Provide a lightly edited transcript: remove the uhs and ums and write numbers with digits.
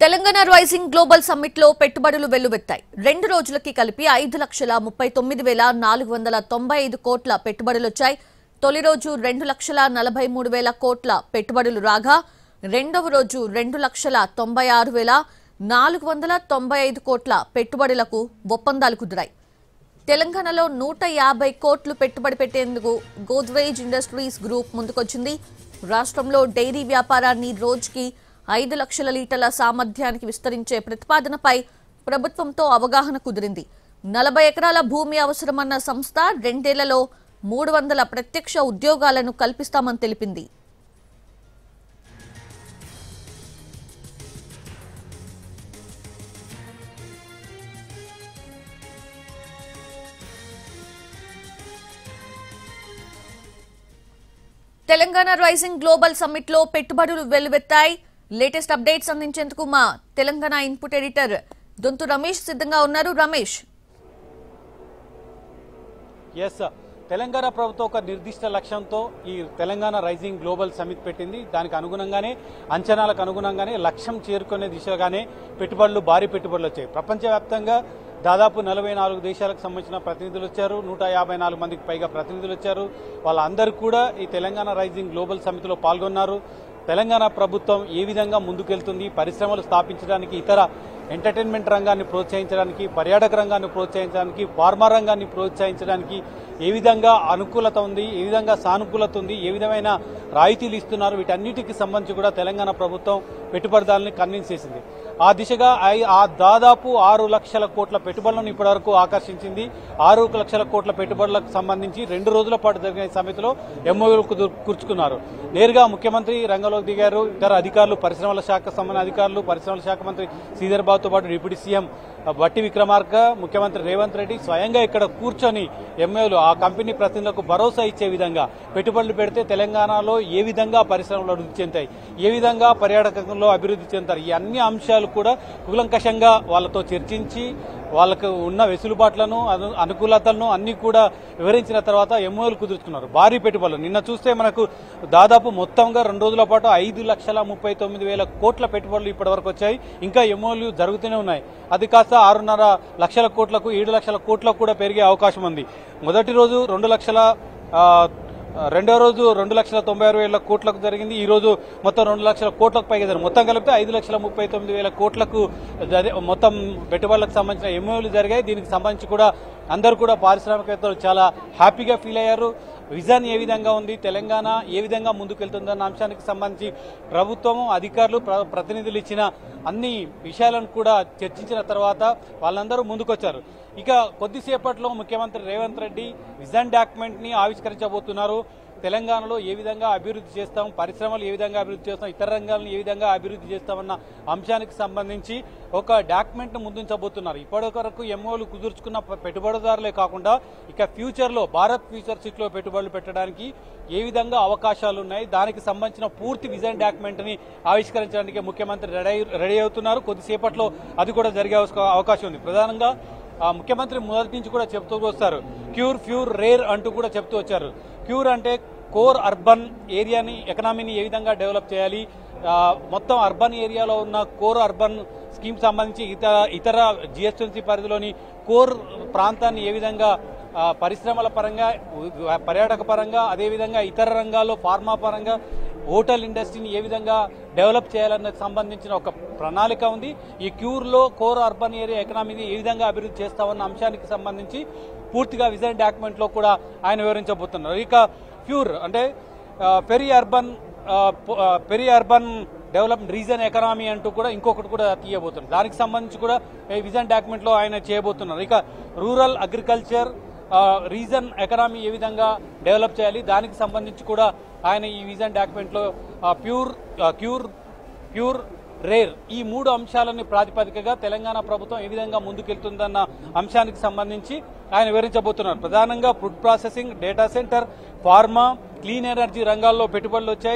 Telangana rising global summit లో పెట్టుబడులు వెల్లువెత్తాయి. 2 రోజులకి కలిపి 5,39,495 కోట్ల పెట్టుబడులొచ్చాయి. తొలి రోజు 2,43,000 కోట్ల పెట్టుబడులు రాగా రెండవ రోజు 2,96,495 కోట్ల పెట్టుబడులకు ఒప్పందాలు కుదిరాయి. తెలంగాణలో 150 కోట్లు పెట్టుబడి పెట్టేందుకు గోద్రేజ్ ఇండస్ట్రీస్ గ్రూప్ ముందుకొచ్చింది. రాష్ట్రంలో డైరీ వ్యాపారాన్ని రోజుకి 5 లక్షల లీటర్ల సామర్థ్యానికి విస్తరించే ప్రతిపాదనపై ప్రభుత్వంతో అవగాహన కుదిరింది. 40 ఎకరాల భూమి అవసరమన్న సంస్థ 2 ఏళ్లలో 300 ప్రత్యక్ష ఉద్యోగాలను కల్పిస్తామని తెలిపింది. తెలంగాణ రైజింగ్ గ్లోబల్ సమ్మిట్ లో పెట్టుబడులు వెల్లువెత్తాయి. లేటెస్ట్ అప్డేట్స్ అందించేందుకు మా తెలంగాణ ఇన్పుట్ ఎడిటర్ దొంతు రమేష్ సిద్ధంగా ఉన్నారు. రమేష్, తెలంగాణ ప్రభుత్వం ఒక నిర్దిష్ట లక్ష్యంతో ఈ తెలంగాణ రైజింగ్ గ్లోబల్ సమిట్ పెట్టింది. దానికి అనుగుణంగానే, అంచనాలకు అనుగుణంగానే, లక్ష్యం చేరుకునే దిశగానే భారీ పెట్టుబడులు వచ్చాయి. ప్రపంచవ్యాప్తంగా దాదాపు 44 దేశాలకు సంబంధించిన ప్రతినిధులు వచ్చారు. 154 మందికి పైగా ప్రతినిధులు వచ్చారు. వాళ్ళందరూ కూడా ఈ తెలంగాణ రైజింగ్ గ్లోబల్ సమిట్లో పాల్గొన్నారు. తెలంగాణ ప్రభుత్వం ఏ విధంగా ముందుకెళ్తుంది, పరిశ్రమలు స్థాపించడానికి, ఇతర ఎంటర్టైన్మెంట్ రంగాన్ని ప్రోత్సహించడానికి, పర్యాటక రంగాన్ని ప్రోత్సహించడానికి, ఫార్మా రంగాన్ని ప్రోత్సహించడానికి ఏ విధంగా అనుకూలత ఉంది, ఏ విధంగా సానుకూలత ఉంది, ఏ విధమైన రాయితీలు ఇస్తున్నారు, వీటన్నిటికి సంబంధించి కూడా తెలంగాణ ప్రభుత్వం పెట్టుబడిదారులను కన్విన్స్ చేసింది. ఆ దిశగా దాదాపు 6 లక్షల కోట్ల పెట్టుబడులను ఇప్పటివరకు ఆకర్షించింది. 6 లక్షల కోట్ల పెట్టుబడులకు సంబంధించి 2 రోజుల పాటు జరిగిన సమితిలో ఎంఓయూలు కూర్చుకున్నారు. నేరుగా ముఖ్యమంత్రి రంగంలోకి దిగారు. ఇతర అధికారులు, పరిశ్రమల శాఖ సంబంధించిన అధికారులు, పరిశ్రమల శాఖ మంత్రి శ్రీధర్ బాబుతో పాటు డిప్యూటీ సీఎం బట్టి విక్రమార్క, ముఖ్యమంత్రి రేవంత్ రెడ్డి స్వయంగా ఇక్కడ కూర్చొని ఎంఓయూలు ఆ కంపెనీ ప్రతినిధులకు భరోసా ఇచ్చే విధంగా పెట్టుబడులు పెడితే తెలంగాణలో ఏ విధంగా పరిశ్రమలు అభివృద్ధి చెందుతాయి, ఏ విధంగా పర్యాటకంలో అభివృద్ధి చెందుతారు, ఈ అన్ని అంశాలు కూడా కూలంకషంగా వాళ్ళతో చర్చించి వాళ్ళకు ఉన్న వెసులుబాట్లను, అనుకూలతలను అన్ని కూడా వివరించిన తర్వాత ఎంఓయూలు కుదుర్చుకున్నారు. భారీ పెట్టుబడులు నిన్న చూస్తే మనకు దాదాపు మొత్తంగా 2 రోజుల పాటు 5,39,000 కోట్ల పెట్టుబడులు ఇప్పటి వరకు వచ్చాయి. ఇంకా ఎంఓయూలు జరుగుతూనే ఉన్నాయి. అది కాస్త 6.5 లక్షల కోట్లకు, 7 లక్షల కోట్లకు కూడా పెరిగే అవకాశం ఉంది. మొదటి రోజు 2 లక్షల, రెండో రోజు 2,96,000 కోట్లకు జరిగింది. ఈ రోజు మొత్తం 2 లక్షల కోట్లకు పైగా జరిగింది. మొత్తం కలిపితే 5,39,000 కోట్లకు మొత్తం పెట్టుబడులకు సంబంధించిన ఎంఓయూలు జరిగాయి. దీనికి సంబంధించి కూడా అందరూ కూడా పారిశ్రామికవేత్తలు చాలా హ్యాపీగా ఫీల్ అయ్యారు. విజన్ ఏ విధంగా ఉంది, తెలంగాణ ఏ విధంగా ముందుకెళ్తుందన్న అంశానికి సంబంధించి ప్రభుత్వము, అధికారులు, ప్రతినిధులు ఇచ్చిన అన్ని విషయాలను కూడా చర్చించిన తర్వాత వాళ్ళందరూ ముందుకొచ్చారు. ఇక కొద్దిసేపట్లో ముఖ్యమంత్రి రేవంత్ రెడ్డి విజన్ డాక్యుమెంట్ ని ఆవిష్కరించబోతున్నారు. తెలంగాణలో ఏ విధంగా అభివృద్ధి చేస్తాం, పరిశ్రమలు ఏ విధంగా అభివృద్ధి చేస్తాం, ఇతర రంగాలను ఏ విధంగా అభివృద్ధి చేస్తామన్న అంశానికి సంబంధించి ఒక డాక్యుమెంట్ ను ముందుంచబోతున్నారు. ఇప్పటివరకు ఎంఓలు కుదుర్చుకున్న పెట్టుబడిదారులే కాకుండా ఇక ఫ్యూచర్లో భారత్ ఫ్యూచర్ సిటీలో పెట్టుబడులు పెట్టడానికి ఏ విధంగా అవకాశాలు ఉన్నాయి, దానికి సంబంధించిన పూర్తి విజన్ డాక్యుమెంట్ ని ఆవిష్కరించడానికి ముఖ్యమంత్రి రెడీ అవుతున్నారు. కొద్దిసేపట్లో అది కూడా జరిగే అవకాశం ఉంది. ప్రధానంగా ముఖ్యమంత్రి మొదటి నుంచి కూడా చెప్తూ వస్తారు, క్యూర్, ఫ్యూర్, రేర్ అంటూ కూడా చెప్తూ వచ్చారు. క్యూర్ అంటే కోర్ అర్బన్ ఏరియాని, ఎకనామీని ఏ విధంగా డెవలప్ చేయాలి, మొత్తం అర్బన్ ఏరియాలో ఉన్న కోర్ అర్బన్ స్కీమ్ సంబంధించి ఇతర జిఎస్టిసి పరిధిలోని కోర్ ప్రాంతాన్ని ఏ విధంగా పరిశ్రమల పరంగా, పర్యాటక పరంగా, అదేవిధంగా ఇతర రంగాల్లో ఫార్మా పరంగా, హోటల్ ఇండస్ట్రీని ఏ విధంగా డెవలప్ చేయాలన్నది సంబంధించిన ఒక ప్రణాళిక ఉంది. ఈ క్యూర్లో కోర్ అర్బన్ ఏరియా ఎకనామీని ఏ విధంగా అభివృద్ధి చేస్తామన్న అంశానికి సంబంధించి పూర్తిగా విజన్ డాక్యుమెంట్ లో కూడా ఆయన వివరించబోతున్నారు. ఇక ఫ్యూర్ అంటే peri urban development reason economy అంటూ కూడా ఇంకొకటి కూడా తీయబోతున్నారు. దానికి సంబంధించి కూడా విజన్ డాక్యుమెంట్ లో ఆయన చేయబోతున్నారు. ఇక రూరల్ అగ్రికల్చర్ రీజన్ ఎకనామీ ఏ విధంగా డెవలప్ చేయాలి, దానికి సంబంధించి కూడా ఆయన ఈ విజన్ డాక్యుమెంట్ లో ప్యూర్, రేర్ ఈ 3 అంశాలని ప్రాతిపదికగా తెలంగాణ ప్రభుత్వం ఏ విధంగా ముందుకెళ్తుందన్న అంశానికి సంబంధించి ఆయన వివరించబోతున్నారు. ప్రధానంగా food processing, data centre, pharma, clean energy రంగాల్లో పెట్టుబడులు వచ్చాయి.